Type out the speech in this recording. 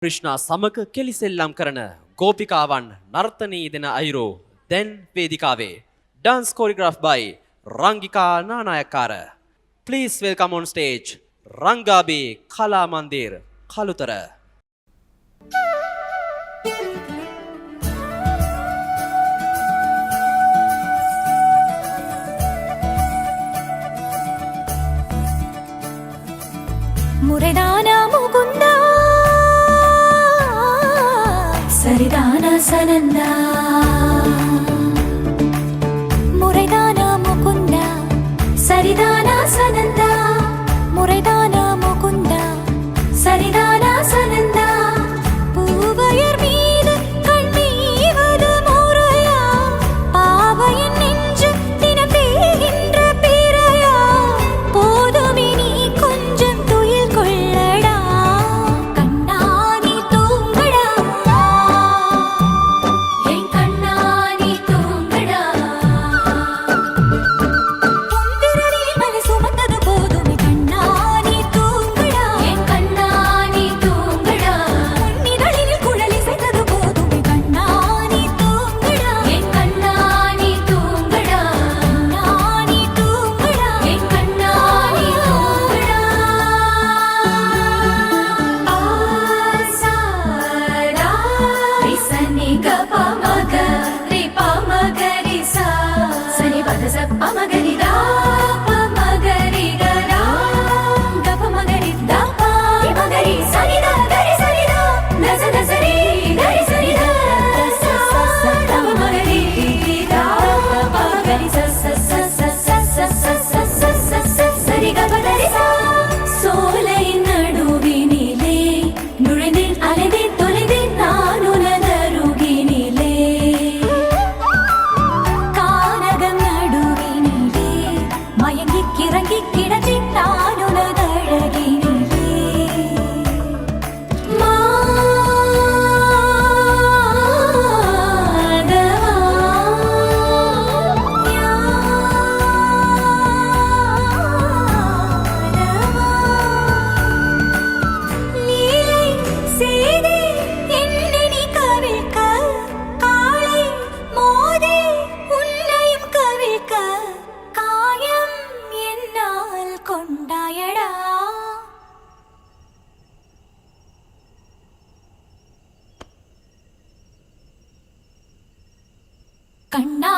ක්‍රිෂ්ණා සමග කෙලිසෙල්ලම් කරන ගෝපිකාවන් නර්තනී දෙන අයුරු දැන් වේදිකාවේ. Dance choreographed by Rangika Nanayakara. Please welcome on stage Rangabe Kala Mandir Kalutara. Muredana Mukunda Saridana Sananda Muredana Mukunda Saridana Sananda Muredana Mukunda Saridana Sananda Puvayar meedu kanneevadu muraya Paavayan nenju dinapegindra piraya Podume nee konjam tuyil kollada Kanna nee thoongada En kanna nee thoongada Pundiralil male sumandadu podume kanna nee thoongada En kanna nee thoongada Munnidalil kulali seitadu podume kanna nee thoongada En kanna nee thoongada Kanna nee thoongada En kanna nee thoongada Asada Risani gapa maga Ripa maga risa Sani pada sappa maga rida Pa maga riga ra Gapa maga rida pa Ri maga ri sani da gari sani da Nasa nasa ri gari sani da Sa sa sa Gapa maga ri da Pa maga ri sa sa sa sa sa sa sa sa sa sa sa sa ri gapa da ri sa சோலை நடுவினிலே நுழைந்தேன் அலைந்தேன் தொலைந்தேன் நான் உனதருகினிலே கானகம் நடுவினிலே மயங்கிக் கிறங்கிக் கிடந்தேன் நான் உனதழகினிலே லீலை செய்தே என்னை நீ கவிழ்க்க காலை மோதே உன்னையும் கவிழ்க்க காயம் என்னால் கொண்டாயடா கண்ணா